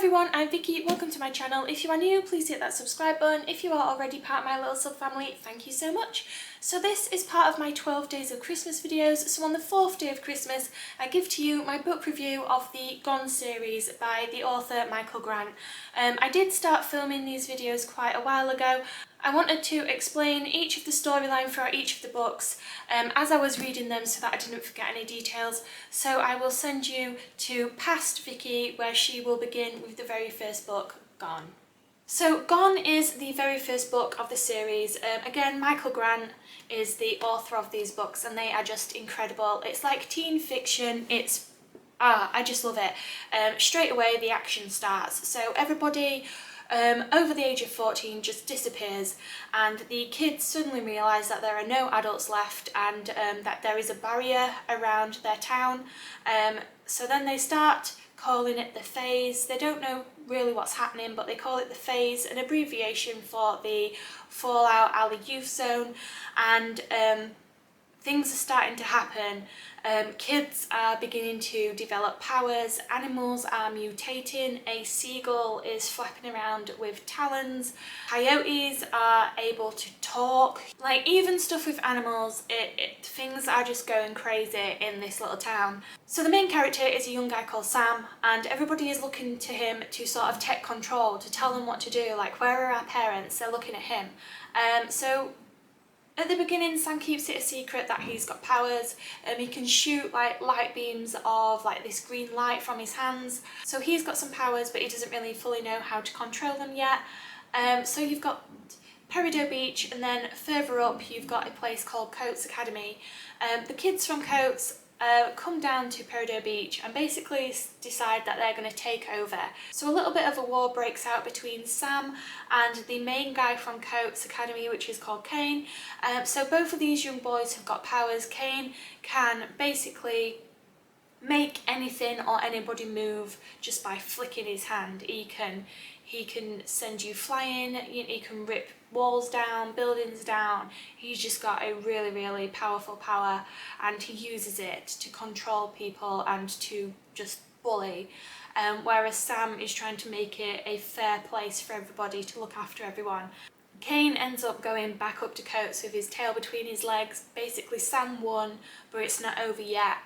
everyone, I'm Vicky, welcome to my channel. If you are new, please hit that subscribe button. If you are already part of my little sub family, thank you so much. So this is part of my 12 days of Christmas videos. So on the 4th day of Christmas, I give to you my book review of the Gone series by the author Michael Grant. I did start filming these videos quite a while ago. I wanted to explain each of the storyline for each of the books as I was reading them so that I didn't forget any details. So I will send you to past Vicky, where she will begin with the very first book, Gone. So Gone is the very first book of the series. Again, Michael Grant is the author of these books and they are just incredible. It's like teen fiction. I just love it. Straight away the action starts. So everybody over the age of 14 just disappears, and the kids suddenly realise that there are no adults left and that there is a barrier around their town. So then they start calling it the phase. They don't know really what's happening, but they call it the phase, an abbreviation for the Fallout Alley Youth Zone, and things are starting to happen. Kids are beginning to develop powers, animals are mutating, a seagull is flapping around with talons, coyotes are able to talk. Like, even stuff with animals, things are just going crazy in this little town. So the main character is a young guy called Sam, and everybody is looking to him to sort of take control, to tell them what to do. Like, where are our parents? They're looking at him. So at the beginning, Sam keeps it a secret that he's got powers. He can shoot like light beams of like this green light from his hands. So he's got some powers, but he doesn't really fully know how to control them yet. So you've got Peridot Beach, and then further up you've got a place called Coates Academy. The kids from Coates come down to Peridot Beach and basically decide that they're going to take over. So a little bit of a war breaks out between Sam and the main guy from Coates Academy, which is called Kane. So both of these young boys have got powers. Kane can basically make anything or anybody move just by flicking his hand. He can send you flying, he can rip walls down, buildings down. He's just got a really powerful power, and he uses it to control people and to just bully. Whereas Sam is trying to make it a fair place for everybody, to look after everyone. Kane ends up going back up to Coates with his tail between his legs. Basically Sam won, but it's not over yet.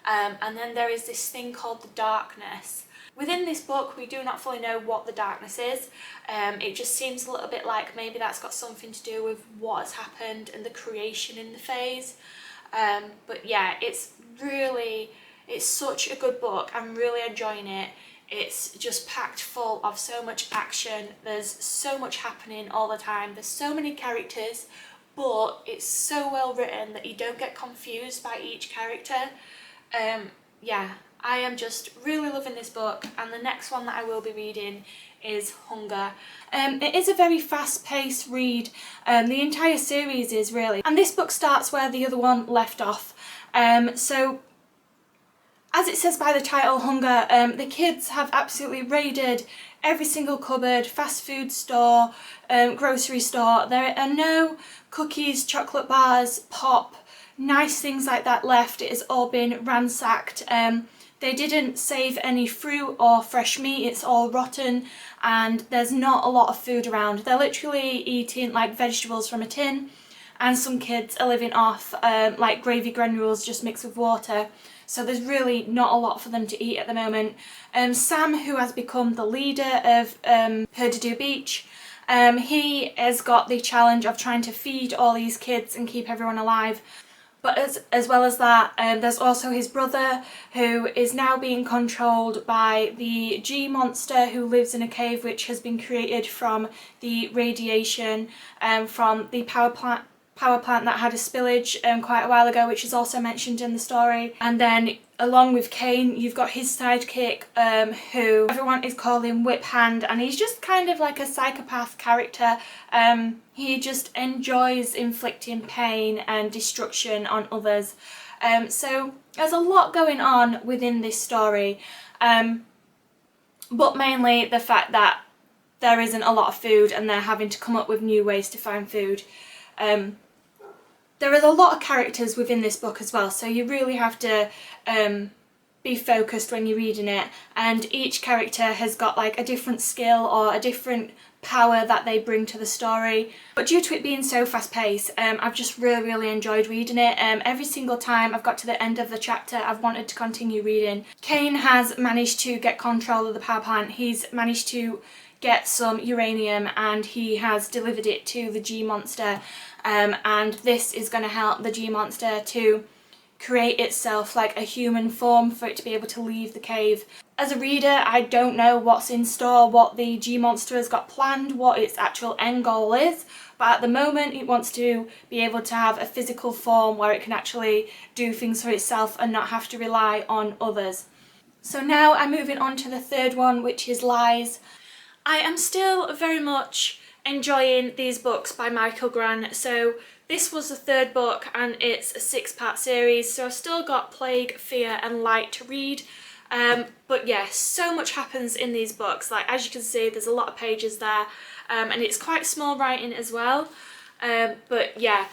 And then there is this thing called the darkness. Within this book, we do not fully know what the darkness is. It just seems a little bit like maybe that's got something to do with what has happened and the creation in the phase. But yeah, it's such a good book. I'm really enjoying it. It's just packed full of so much action. There's so much happening all the time. There's so many characters, but it's so well written that you don't get confused by each character. Yeah, I am just really loving this book, and the next one that I will be reading is Hunger. It is a very fast-paced read. The entire series is really, and this book starts where the other one left off. So as it says by the title, Hunger, the kids have absolutely raided every single cupboard, fast food store, grocery store. There are no cookies, chocolate bars, pop, nice things like that left. It has all been ransacked. They didn't save any fruit or fresh meat. It's all rotten, and there's not a lot of food around. They're literally eating like vegetables from a tin, and some kids are living off like gravy granules just mixed with water. So there's really not a lot for them to eat at the moment. Sam, who has become the leader of Peridot Beach, he has got the challenge of trying to feed all these kids and keep everyone alive. But as well as that, there's also his brother, who is now being controlled by the G monster, who lives in a cave which has been created from the radiation from the power plant that had a spillage quite a while ago, which is also mentioned in the story. And then along with Kane, you've got his sidekick, who everyone is calling Whip Hand, and he's just kind of like a psychopath character. He just enjoys inflicting pain and destruction on others. So there's a lot going on within this story, but mainly the fact that there isn't a lot of food and they're having to come up with new ways to find food. There is a lot of characters within this book as well, so you really have to be focused when you're reading it, and each character has got like a different skill or a different power that they bring to the story. But due to it being so fast paced, I've just really enjoyed reading it. Every single time I've got to the end of the chapter, I've wanted to continue reading. Kane has managed to get control of the power plant. He's managed to get some uranium and he has delivered it to the G-Monster, and this is going to help the G-Monster to create itself like a human form for it to be able to leave the cave. As a reader, I don't know what's in store, what the G-Monster has got planned, what its actual end goal is, but at the moment it wants to be able to have a physical form where it can actually do things for itself and not have to rely on others. So now I'm moving on to the third one, which is Lies. I am still very much enjoying these books by Michael Grant. So this was the third book and it's a 6-part series, so I've still got Plague, Fear and Light to read. But yeah, so much happens in these books. Like, as you can see, there's a lot of pages there, and it's quite small writing as well. But yeah,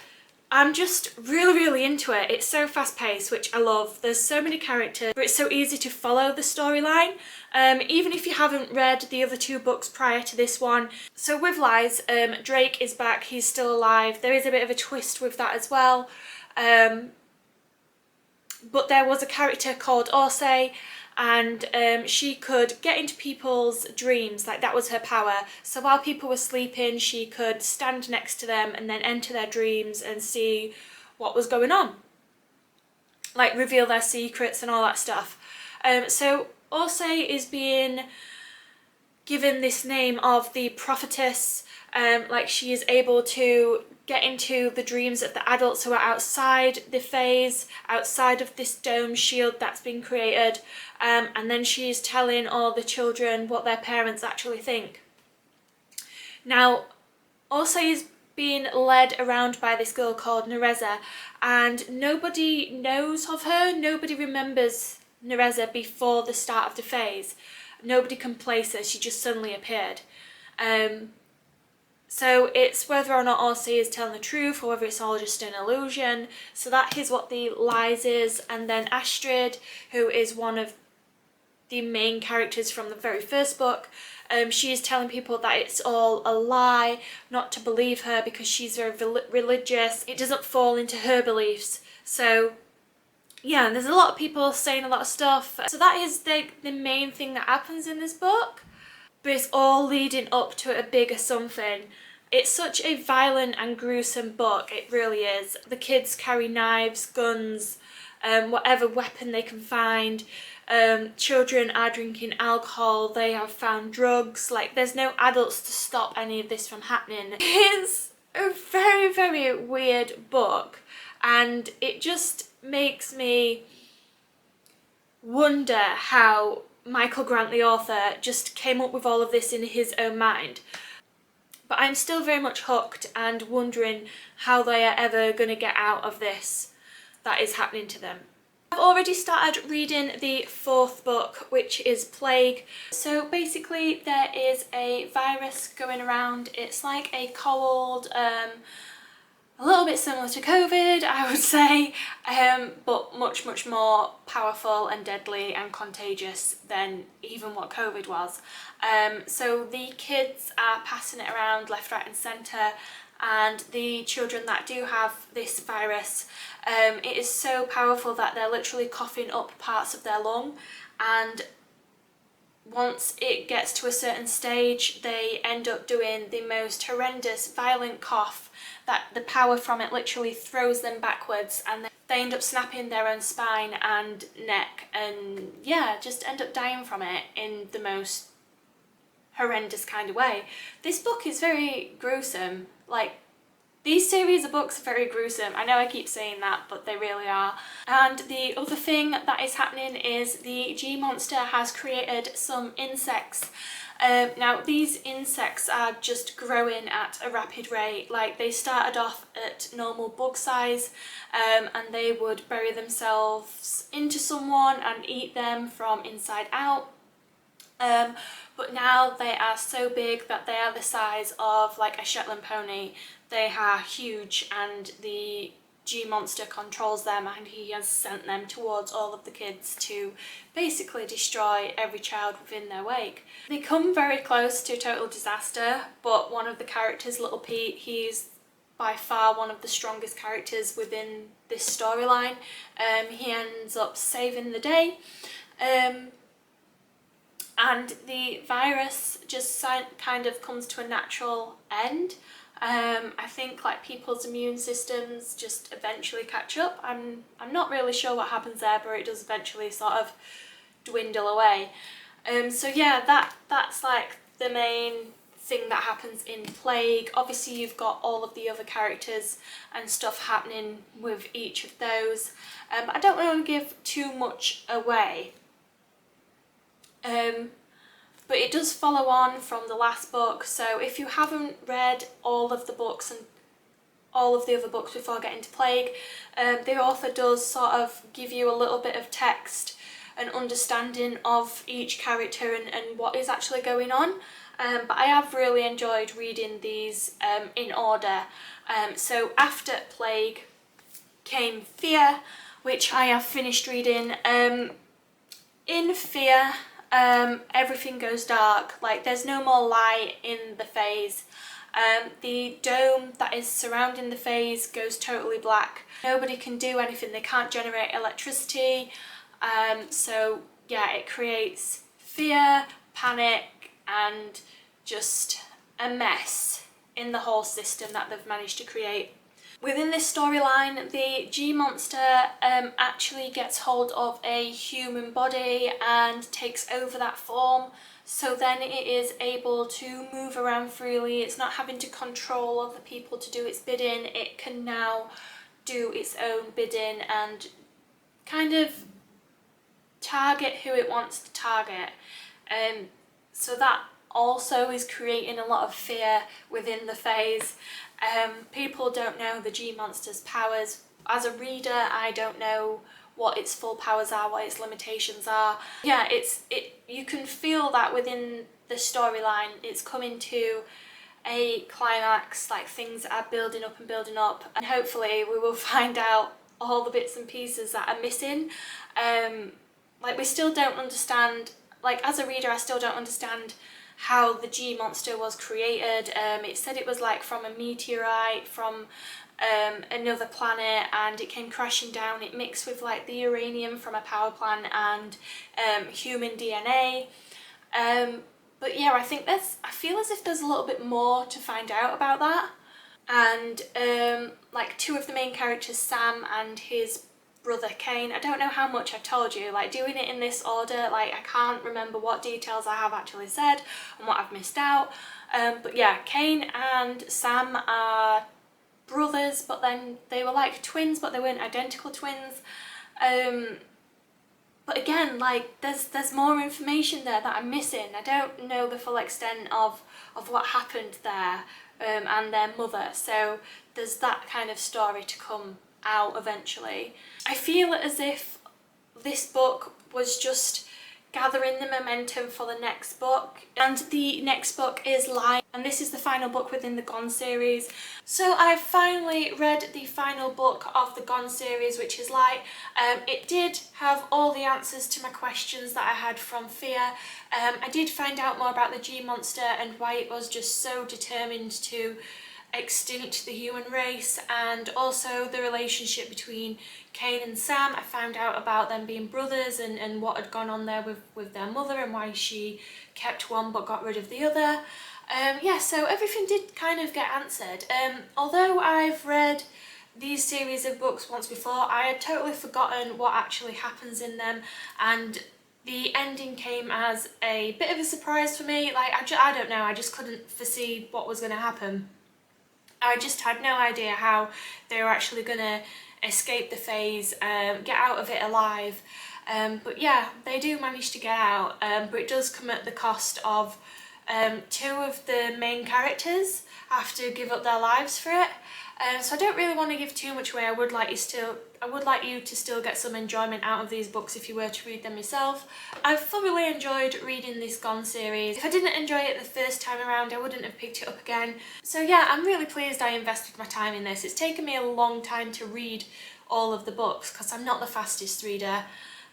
I'm just really into it. It's so fast paced, which I love. There's so many characters, but it's so easy to follow the storyline, even if you haven't read the other 2 books prior to this one. So with Lies, Drake is back, he's still alive. There is a bit of a twist with that as well. But there was a character called Orsay, and she could get into people's dreams, like that was her power. So while people were sleeping, she could stand next to them and then enter their dreams and see what was going on, like reveal their secrets and all that stuff. So Orsay is being given this name of the prophetess. Like, she is able to get into the dreams of the adults who are outside the phase, outside of this dome shield that's been created, and then she is telling all the children what their parents actually think. Now, Orsay is being led around by this girl called Nereza, and nobody knows of her, nobody remembers Nereza before the start of the phase. Nobody can place her, she just suddenly appeared. So it's whether or not Orsay is telling the truth or whether it's all just an illusion. So that is what the Lies is. And then Astrid, who is one of the main characters from the very first book, she is telling people that it's all a lie, not to believe her because she's very religious. It doesn't fall into her beliefs. So yeah, there's a lot of people saying a lot of stuff. So that is the main thing that happens in this book. But it's all leading up to a bigger something. It's such a violent and gruesome book, it really is. The kids carry knives, guns, whatever weapon they can find. Children are drinking alcohol, they have found drugs. Like, there's no adults to stop any of this from happening. It's a very weird book, and it just makes me wonder how Michael Grant, the author, just came up with all of this in his own mind. But I'm still very much hooked and wondering how they are ever going to get out of this that is happening to them. I've already started reading the 4th book, which is Plague. So basically there is a virus going around. It's like a cold, a little bit similar to COVID, I would say, but much more powerful and deadly and contagious than even what COVID was. So the kids are passing it around left, right and centre, and the children that do have this virus, it is so powerful that they're literally coughing up parts of their lung, and once it gets to a certain stage, they end up doing the most horrendous, violent cough that the power from it literally throws them backwards, and they end up snapping their own spine and neck, and yeah, just end up dying from it in the most horrendous kind of way. This book is very gruesome. Like, these series of books are very gruesome. I know I keep saying that, but they really are. And the other thing that is happening is the G-Monster has created some insects. Now, these insects are just growing at a rapid rate. Like, they started off at normal bug size, and they would bury themselves into someone and eat them from inside out. But now they are so big that they are the size of like a Shetland pony. They are huge, and the G-Monster controls them, and he has sent them towards all of the kids to basically destroy every child within their wake. They come very close to total disaster, but one of the characters, Little Pete, he's by far one of the strongest characters within this storyline. He ends up saving the day, and the virus just kind of comes to a natural end. I think like people's immune systems just eventually catch up. I'm not really sure what happens there, but it does eventually sort of dwindle away. So yeah, that's like the main thing that happens in Plague. Obviously you've got all of the other characters and stuff happening with each of those. I don't want to give too much away. But it does follow on from the last book, so if you haven't read all of the books and all of the other books before getting to Plague, the author does sort of give you a little bit of text and understanding of each character and what is actually going on. But I have really enjoyed reading these in order. So after Plague came Fear, which I have finished reading. In Fear, everything goes dark, like there's no more light in the phase. The dome that is surrounding the phase goes totally black. Nobody can do anything, they can't generate electricity. So yeah, it creates fear, panic, and just a mess in the whole system that they've managed to create. Within this storyline, the G-Monster actually gets hold of a human body and takes over that form, so then it is able to move around freely. It's not having to control other people to do its bidding. It can now do its own bidding and kind of target who it wants to target. So that also is creating a lot of fear within the phase. People don't know the G-Monster's powers. As a reader, I don't know what its full powers are, what its limitations are. Yeah, you can feel that within the storyline. It's coming to a climax, like things are building up, and hopefully we will find out all the bits and pieces that are missing. Like we still don't understand, like as a reader I still don't understand how the G-Monster was created. It said it was like from a meteorite from another planet, and it came crashing down. It mixed with like the uranium from a power plant and human DNA. But yeah, I feel as if there's a little bit more to find out about that. And like two of the main characters, Sam and his brother Kane, I don't know how much I've told you, like doing it in this order, like I can't remember what details I have actually said and what I've missed out. But yeah, Kane and Sam are brothers, but then they were like twins, but they weren't identical twins. But again, like there's more information there that I'm missing. I don't know the full extent of what happened there, and their mother, so there's that kind of story to come out eventually. I feel as if this book was just gathering the momentum for the next book, and the next book is Light, and this is the final book within the Gone series. So I've finally read the final book of the Gone series, which is Light. It did have all the answers to my questions that I had from Fear. I did find out more about the G-Monster and why it was just so determined to extinct the human race, and also the relationship between Kane and Sam. I found out about them being brothers and what had gone on there with their mother and why she kept one but got rid of the other. Yeah, so everything did kind of get answered. Although I've read these series of books once before, I had totally forgotten what actually happens in them, and the ending came as a bit of a surprise for me. Like I don't know, I just couldn't foresee what was going to happen. I just had no idea how they were actually going to escape the phase, get out of it alive. But yeah, they do manage to get out, but it does come at the cost of two of the main characters have to give up their lives for it. So I don't really want to give too much away. I would like you to still get some enjoyment out of these books if you were to read them yourself. I've thoroughly enjoyed reading this Gone series. If I didn't enjoy it the first time around, I wouldn't have picked it up again. So yeah, I'm really pleased I invested my time in this. It's taken me a long time to read all of the books because I'm not the fastest reader.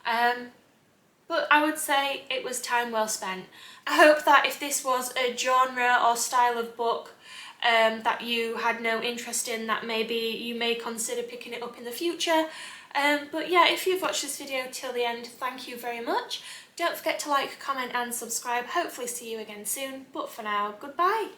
But I would say it was time well spent. I hope that if this was a genre or style of book that you had no interest in, that maybe you may consider picking it up in the future. But yeah, if you've watched this video till the end, thank you very much. Don't forget to like, comment and subscribe. Hopefully see you again soon. But for now, goodbye.